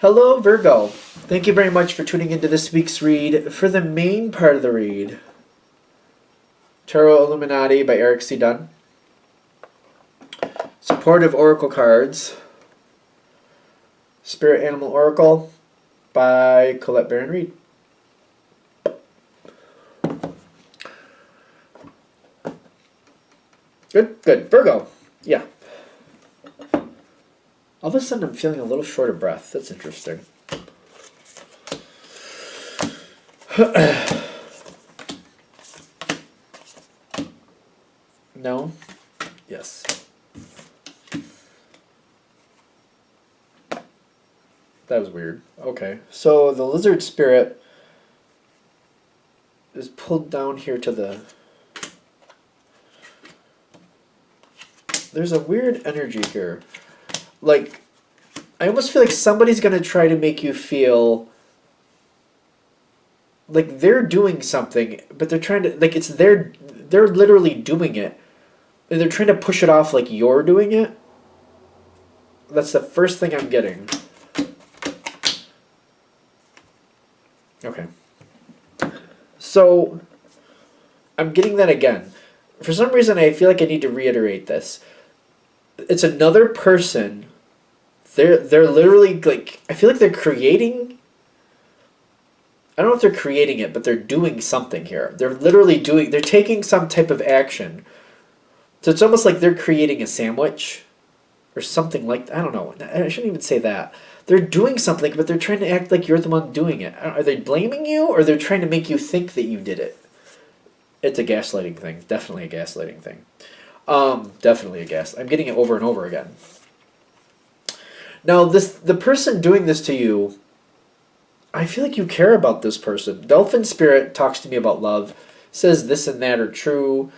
Hello, Virgo. Thank you very much for tuning into this week's read. For the main part of the read, Tarot Illuminati by Eric C. Dunn. Supportive Oracle cards. Spirit Animal Oracle by Colette Baron Reed. Good. Virgo. Yeah. All of a sudden I'm feeling a little short of breath. That's interesting. No? Yes. That was weird. Okay. So the lizard spirit is pulled down here to the... There's a weird energy here. Like, I almost feel like somebody's going to try to make you feel like they're doing something, but they're trying to, like, they're literally doing it, and they're trying to push it off like you're doing it. That's the first thing I'm getting. Okay. So, I'm getting that again. For some reason, I feel like I need to reiterate this. It's another person. They're literally, like, I feel like they're creating... I don't know if they're creating it, but they're doing something here. They're literally they're taking some type of action. So it's almost like they're creating a sandwich or something like that. I don't know. I shouldn't even say that. They're doing something, but they're trying to act like you're the one doing it. Are they blaming you, or they're trying to make you think that you did it? It's a gaslighting thing. Definitely a gaslighting thing. Definitely a gas. I'm getting it over and over again. Now, the person doing this to you, I feel like you care about this person. Dolphin Spirit talks to me about love, says this and that are true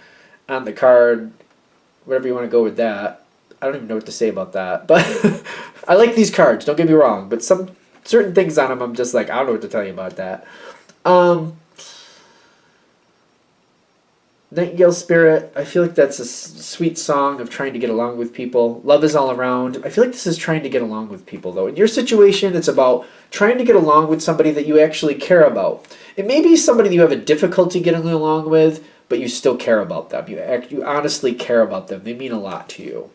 on the card, whatever you want to go with that. I don't even know what to say about that, but I like these cards, don't get me wrong, but some certain things on them, I'm just like, I don't know what to tell you about that. Nightingale Spirit, I feel like that's a sweet song of trying to get along with people. Love is all around. I feel like this is trying to get along with people, though. In your situation, it's about trying to get along with somebody that you actually care about. It may be somebody that you have a difficulty getting along with, but you still care about them. You honestly care about them. They mean a lot to you.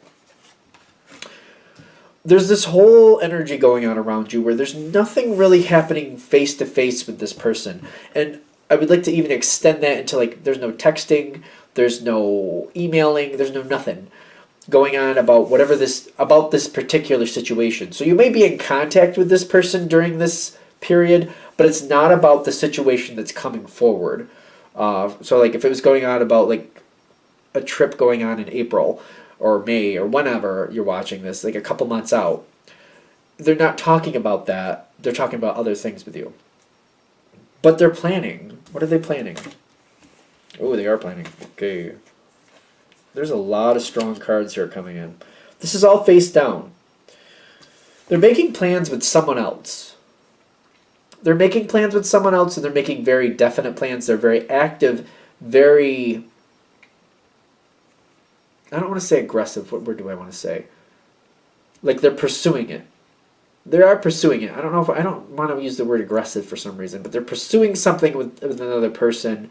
There's this whole energy going on around you where there's nothing really happening face-to-face with this person. And I would like to even extend that into, like, there's no texting, there's no emailing, there's no nothing going on about about this particular situation. So you may be in contact with this person during this period, but it's not about the situation that's coming forward. So, like, if it was going on about, like, a trip going on in April or May or whenever you're watching this, like a couple months out, they're not talking about that. They're talking about other things with you. But they're planning. What are they planning? Oh, they are planning. Okay. There's a lot of strong cards here coming in. This is all face down. They're making plans with someone else. They're making plans with someone else, and they're making very definite plans. They're very active, very... I don't want to say aggressive. What word do I want to say? Like, they're pursuing it. They are pursuing it. I don't know if I don't want to use the word aggressive for some reason, but they're pursuing something with another person,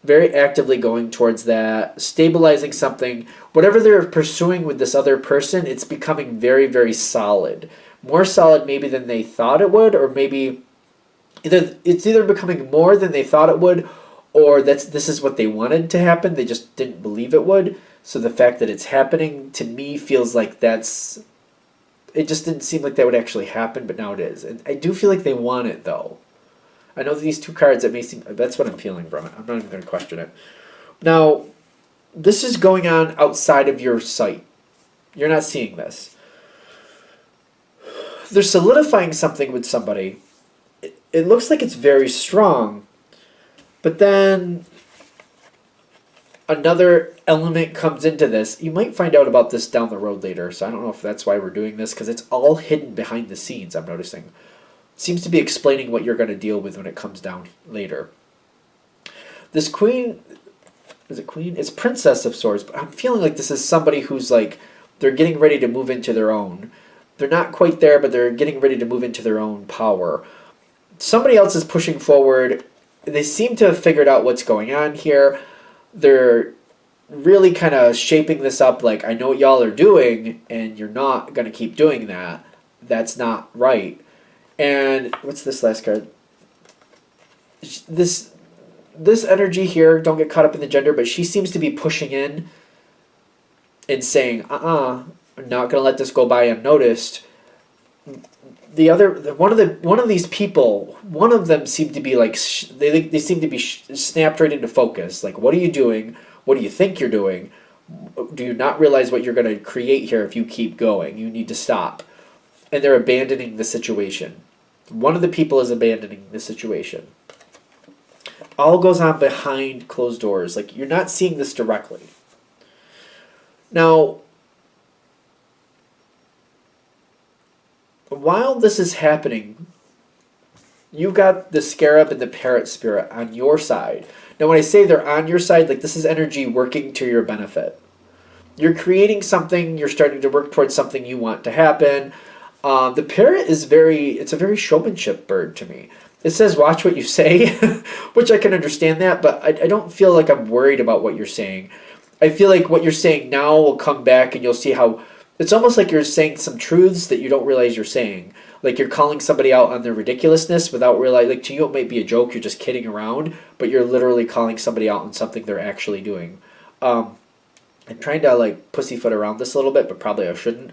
very actively going towards that, stabilizing something. Whatever they're pursuing with this other person, it's becoming very, very solid. More solid maybe than they thought it would, or maybe it's either becoming more than they thought it would, or this is what they wanted to happen. They just didn't believe it would. So the fact that it's happening to me feels like it just didn't seem like that would actually happen, but now it is. And I do feel like they want it, though. I know these two cards, it may seem... That's what I'm feeling from it. I'm not even going to question it. Now, this is going on outside of your sight. You're not seeing this. They're solidifying something with somebody. It looks like it's very strong, but then another element comes into this. You might find out about this down the road later, so I don't know if that's why we're doing this, because it's all hidden behind the scenes, I'm noticing. It seems to be explaining what you're going to deal with when it comes down later. This queen... Is it queen? It's princess of swords, but I'm feeling like this is somebody who's like... They're getting ready to move into their own. They're not quite there, but they're getting ready to move into their own power. Somebody else is pushing forward. They seem to have figured out what's going on here. They're really kind of shaping this up like, I know what y'all are doing, and you're not going to keep doing that. That's not right. And what's this last card? This energy here, don't get caught up in the gender, but she seems to be pushing in and saying, I'm not going to let this go by unnoticed. The other one of these people, one of them seemed to be like they seem to be snapped right into focus. Like, what are you doing? What do you think you're doing? Do you not realize what you're going to create here if you keep going? You need to stop. And they're abandoning the situation. One of the people is abandoning the situation. All goes on behind closed doors. Like, you're not seeing this directly. Now, while this is happening, you've got the scarab and the parrot spirit on your side. Now, when I say they're on your side, like, this is energy working to your benefit. You're creating something, you're starting to work towards something you want to happen. The parrot is it's a very showmanship bird to me. It says, watch what you say, which I can understand that, but I don't feel like I'm worried about what you're saying. I feel like what you're saying now will come back and you'll see how, it's almost like you're saying some truths that you don't realize you're saying. Like, you're calling somebody out on their ridiculousness without realizing, like, to you it might be a joke, you're just kidding around, but you're literally calling somebody out on something they're actually doing. I'm trying to, like, pussyfoot around this a little bit, but probably I shouldn't.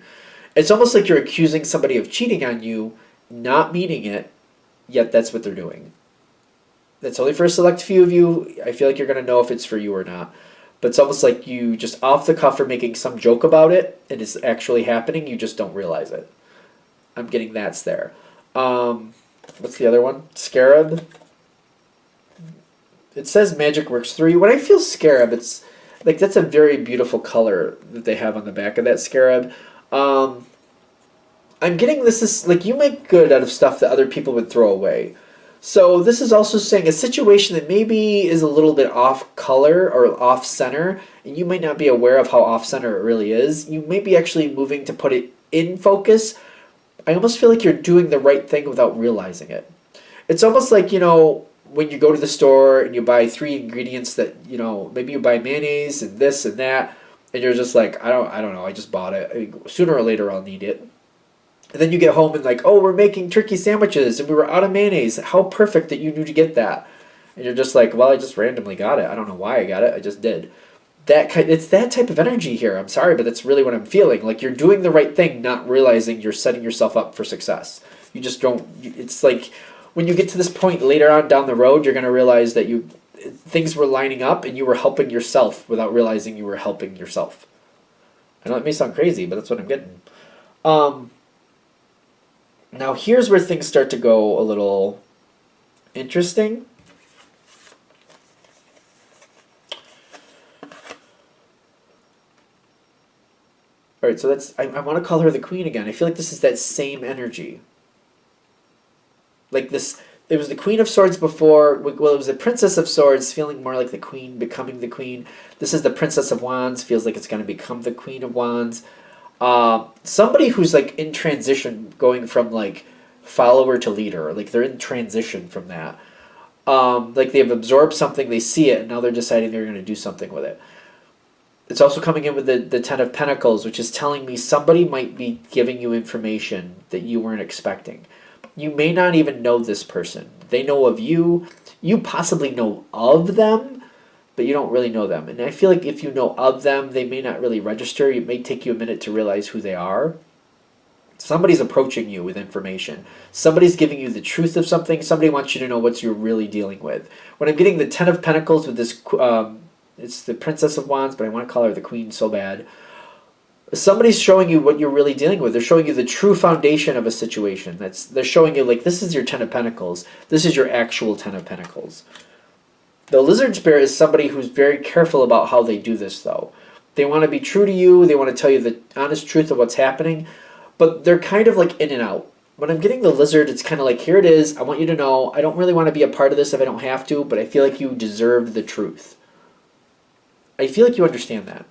It's almost like you're accusing somebody of cheating on you, not meaning it, yet that's what they're doing. That's only for a select few of you. I feel like you're going to know if it's for you or not. But it's almost like you just off the cuff are making some joke about it, and it's actually happening, you just don't realize it. I'm getting that's there. What's the other one? Scarab. It says magic works through you. When I feel scarab, it's like, that's a very beautiful color that they have on the back of that scarab. I'm getting this is like, you make good out of stuff that other people would throw away. So this is also saying a situation that maybe is a little bit off color or off center, and you might not be aware of how off center it really is. You may be actually moving to put it in focus. I almost feel like you're doing the right thing without realizing it. It's almost like, when you go to the store and you buy 3 ingredients that, maybe you buy mayonnaise and this and that, and you're just like, I don't know, I just bought it. I mean, sooner or later I'll need it. And then you get home and like, oh, we're making turkey sandwiches and we were out of mayonnaise. How perfect that you knew to get that. And you're just like, well, I just randomly got it. I don't know why I got it. I just did. It's that type of energy here. I'm sorry, but that's really what I'm feeling. Like, you're doing the right thing, not realizing you're setting yourself up for success. You just don't. It's like when you get to this point later on down the road, you're going to realize that things were lining up and you were helping yourself without realizing you were helping yourself. I know it may sound crazy, but that's what I'm getting. Now here's where things start to go a little interesting. All right, so that's, I want to call her the queen again. I feel like this is that same energy. Like this, it was the Queen of Swords before. Well, it was the Princess of Swords, feeling more like the queen, becoming the queen. This is the Princess of Wands, feels like it's going to become the Queen of Wands. Somebody who's like in transition, going from like follower to leader. Like, they're in transition from that. Like, they've absorbed something, they see it, and now they're deciding they're going to do something with it. It's also coming in with the Ten of Pentacles, which is telling me somebody might be giving you information that you weren't expecting. You may not even know this person. They know of you. You possibly know of them, but you don't really know them. And I feel like if you know of them, they may not really register. It may take you a minute to realize who they are. Somebody's approaching you with information. Somebody's giving you the truth of something. Somebody wants you to know what you're really dealing with. When I'm getting the Ten of Pentacles with this, it's the Princess of Wands, but I want to call her the Queen so bad. Somebody's showing you what you're really dealing with. They're showing you the true foundation of a situation. They're showing you, like, this is your Ten of Pentacles. This is your actual Ten of Pentacles. The Lizard Spirit is somebody who's very careful about how they do this, though. They want to be true to you. They want to tell you the honest truth of what's happening. But they're kind of like in and out. When I'm getting the Lizard, it's kind of like, here it is. I want you to know. I don't really want to be a part of this if I don't have to, but I feel like you deserve the truth. I feel like you understand that.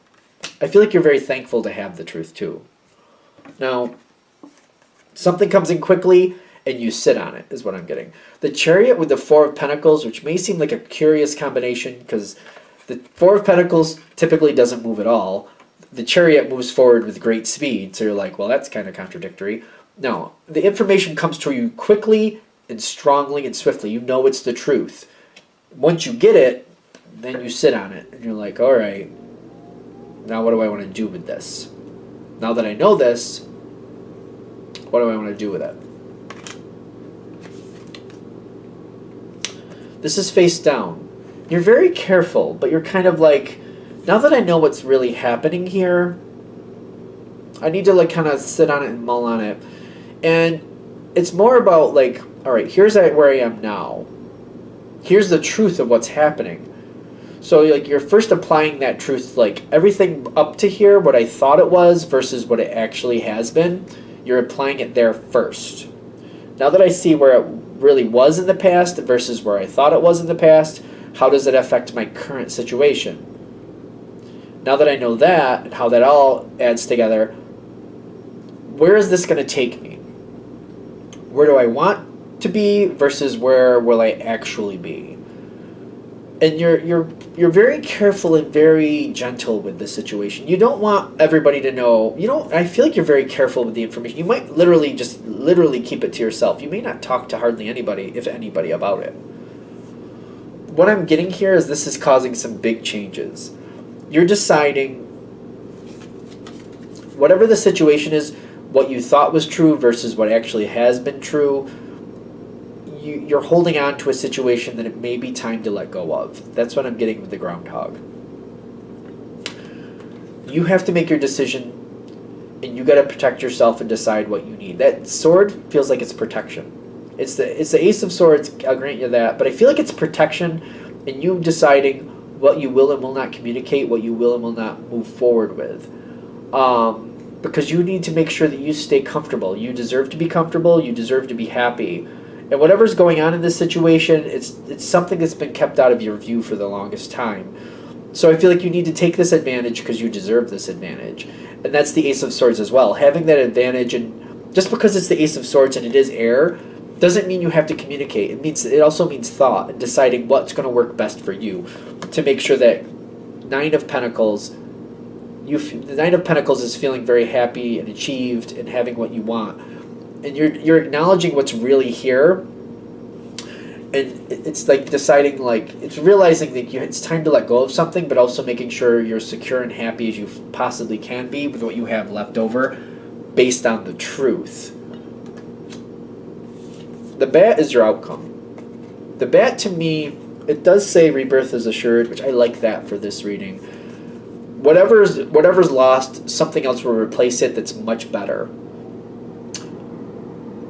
I feel like you're very thankful to have the truth, too. Now, Something comes in quickly and you sit on it, is what I'm getting. The Chariot with the Four of Pentacles, which may seem like a curious combination because the Four of Pentacles typically doesn't move at all. The Chariot moves forward with great speed, so you're like, well, that's kind of contradictory. No, the information comes to you quickly and strongly and swiftly. You know it's the truth. Once you get it, then you sit on it, and you're like, all right, now what do I want to do with this? Now that I know this, what do I want to do with it? This is face down. You're very careful, but you're kind of like, now that I know what's really happening here, I need to like kind of sit on it and mull on it. And it's more about like, all right, here's where I am now. Here's the truth of what's happening. So like you're first applying that truth, like everything up to here, what I thought it was versus what it actually has been, you're applying it there first. Now that I see where it really was in the past versus where I thought it was in the past, how does it affect my current situation? Now that I know that and how that all adds together, where is this going to take me? Where do I want to be versus where will I actually be? And you're very careful and very gentle with this situation. You don't want everybody to know. I feel like you're very careful with the information. You might literally keep it to yourself. You may not talk to hardly anybody, if anybody, about it. What I'm getting here is this is causing some big changes. You're deciding whatever the situation is, what you thought was true versus what actually has been true. You're holding on to a situation that it may be time to let go of. That's what I'm getting with the groundhog. You have to make your decision, and you got to protect yourself and decide what you need. That sword feels like it's protection. It's the Ace of Swords, I'll grant you that, but I feel like it's protection and you deciding what you will and will not communicate, what you will and will not move forward with. Because you need to make sure that you stay comfortable. You deserve to be comfortable. You deserve to be happy. And whatever's going on in this situation, it's something that's been kept out of your view for the longest time. So I feel like you need to take this advantage because you deserve this advantage. And that's the Ace of Swords as well. Having that advantage, and just because it's the Ace of Swords and it is air, doesn't mean you have to communicate. It also means thought and deciding what's going to work best for you to make sure that Nine of Pentacles, the Nine of Pentacles is feeling very happy and achieved and having what you want. And you're acknowledging what's really here, and it's like deciding, like it's realizing that it's time to let go of something, but also making sure you're secure and happy as you possibly can be with what you have left over, based on the truth. The bat is your outcome. The bat, to me, it does say rebirth is assured, which I like that for this reading. Whatever's lost, something else will replace it that's much better.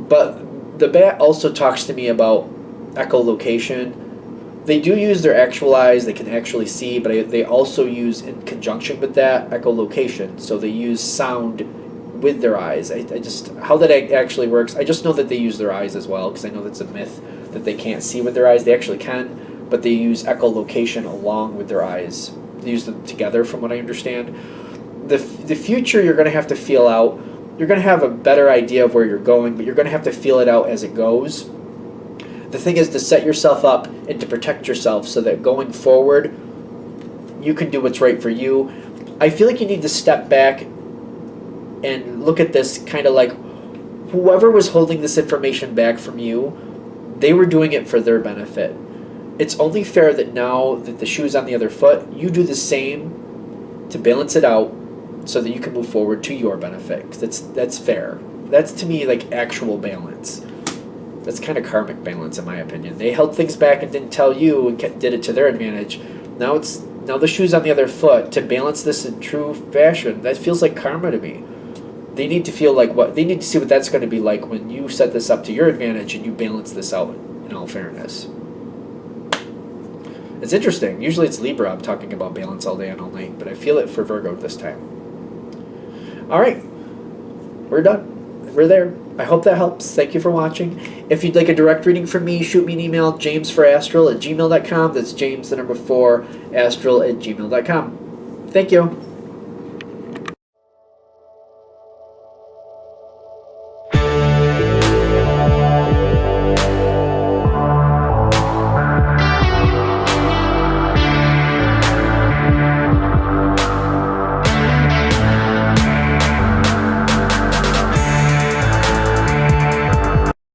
But the bat also talks to me about echolocation. They do use their actual eyes, they can actually see, but they also use, in conjunction with that, echolocation. So they use sound with their eyes. I just, how that actually works, I just know that they use their eyes as well, because I know that's a myth that they can't see with their eyes. They actually can, but they use echolocation along with their eyes. They use them together, from what I understand. The future you're going to have to feel out. You're going to have a better idea of where you're going, but you're going to have to feel it out as it goes. The thing is to set yourself up and to protect yourself so that going forward, you can do what's right for you. I feel like you need to step back and look at this kind of like whoever was holding this information back from you, they were doing it for their benefit. It's only fair that now that the shoe's on the other foot, you do the same to balance it out, so that you can move forward to your benefit. 'Cause that's fair. That's, to me, like actual balance. That's kind of karmic balance, in my opinion. They held things back and didn't tell you and did it to their advantage. Now the shoe's on the other foot. To balance this in true fashion, that feels like karma to me. They need to feel like they need to see what that's going to be like when you set this up to your advantage and you balance this out in all fairness. It's interesting. Usually it's Libra I'm talking about balance all day and all night, but I feel it for Virgo this time. All right, we're done. We're there. I hope that helps. Thank you for watching. If you'd like a direct reading from me, shoot me an email, jamesforastral@gmail.com. That's James, the number 4, astral@gmail.com. Thank you.